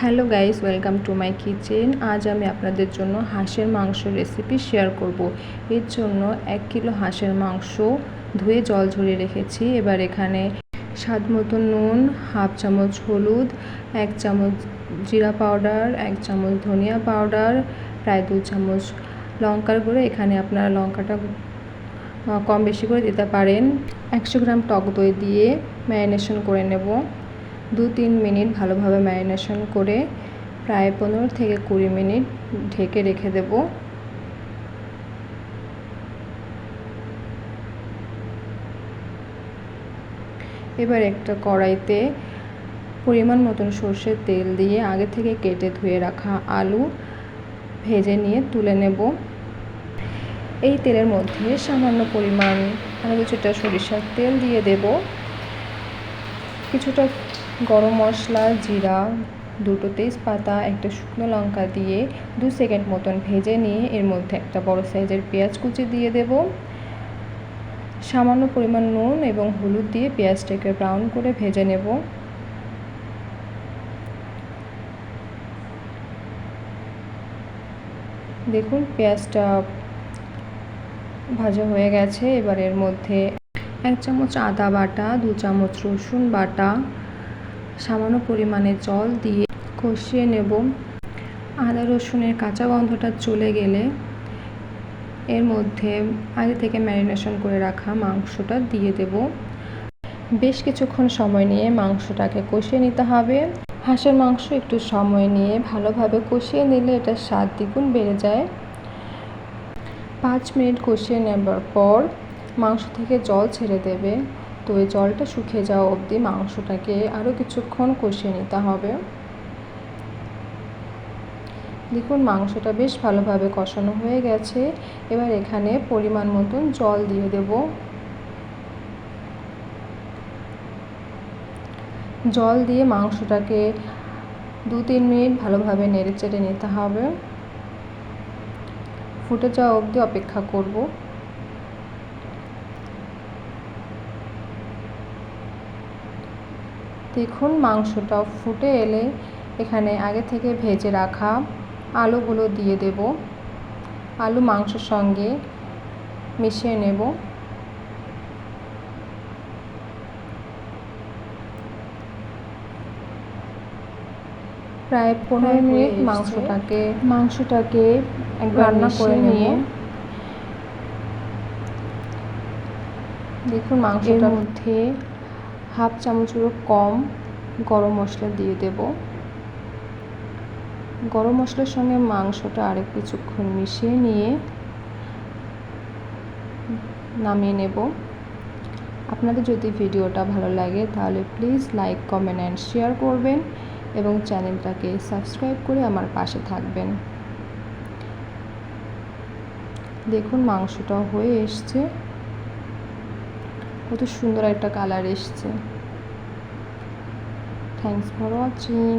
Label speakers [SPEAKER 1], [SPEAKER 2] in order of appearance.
[SPEAKER 1] Hello guys, welcome to my kitchen. আজ আমি আপনাদের জন্য হাঁসের মাংস রেসিপি শেয়ার করব। এর জন্য 1 কিলো হাঁসের মাংস ধুয়ে জল ঝরিয়ে রেখেছি। এবার এখানে স্বাদ মতো নুন, হাফ চামচ হলুদ, 1 চামচ জিরা পাউডার, 1 চামচ ধনিয়া পাউডার, প্রায় 2 চামচ লঙ্কার গুঁড়ো। এখানে আপনারা লঙ্কাটা কম বেশি করে দিতে পারেন। 100 গ্রাম টক দই দিয়ে ম্যারিনেশন করে নেব। 2-3 মিনিট ভালোভাবে ম্যারিনেশন করে প্রায় 15 থেকে 20 মিনিট ঢেকে রেখে দেব। এবার একটা কড়াইতে পরিমাণ মতন সর্ষের তেল দিয়ে আগে থেকে কেটে ধুয়ে রাখা আলু ভেজে নিয়ে তুলে নেব। এই তেলের মধ্যে সামান্য পরিমাণ আরও কিছুটা সরিষার তেল দিয়ে দেব। কিছুটা গরম মশলা, জিরা, 2টো তেজপাতা, একটা শুকনো লঙ্কা দিয়ে 2 সেকেন্ড মতন ভেজে নিয়ে এর মধ্যে একটা বড় সাইজের পেঁয়াজ কুচি দিয়ে দেব। সামান্য পরিমাণ নুন এবং হলুদ দিয়ে পেঁয়াজটাকে ব্রাউন করে ভেজে নেব। দেখুন পেঁয়াজটা ভাজা হয়ে গেছে। এবার এর মধ্যে 1 চামচ আদা বাটা, 2 চামচ রসুন বাটা, সামান্য পরিমাণে জল দিয়ে কষিয়ে নেব। আদা রসুনের কাঁচা গন্ধটা চলে গেলে এর মধ্যে আগে থেকে ম্যারিনেশন করে রাখা মাংসটা দিয়ে দেব। বেশ কিছুক্ষণ সময় নিয়ে মাংসটাকে কষিয়ে নিতে হবে। হাঁসের মাংস একটু সময় নিয়ে ভালোভাবে কষিয়ে নিলে এটা স্বাদ দ্বিগুণ বেড়ে যায়। 5 মিনিট কষিয়ে নেবার পর মাংস থেকে জল ছেড়ে দেবে। তো এই জলটা শুকিয়ে যাওয়া অবধি মাংসটাকে আরও কিছুক্ষণ কষিয়ে নিতে হবে। দেখুন মাংসটা বেশ ভালোভাবে কষানো হয়ে গেছে। এবার এখানে পরিমাণ মতন জল দিয়ে দেব। জল দিয়ে মাংসটাকে 2-3 মিনিট ভালোভাবে নেড়েচেড়ে নিতে হবে। ফুটে যাওয়া অবধি অপেক্ষা করব। দেখুন মাংসটা ফুটে এলে এখানে আগে থেকে ভেজে রাখা আলুগুলো দিয়ে দেব। আলু মাংসের সঙ্গে মিশিয়ে নেব। প্রায় 15 মিনিট মাংসটাকে রান্না করে নিয়ে দেখুন মাংসটার মধ্যে হাফ চামচেরও কম গরম মশলা দিয়ে দেব। গরম মশলার সঙ্গে মাংসটা আরেক কিছুক্ষণ মিশিয়ে নিয়ে নামিয়ে নেব। আপনাদের যদি ভিডিওটা ভালো লাগে তাহলে please like, comment and share করবেন এবং চ্যানেলটাকে সাবস্ক্রাইব করে আমার পাশে থাকবেন। দেখুন মাংসটা হয়ে এসছে, কত সুন্দর একটা কালার এসছে। Thanks for watching.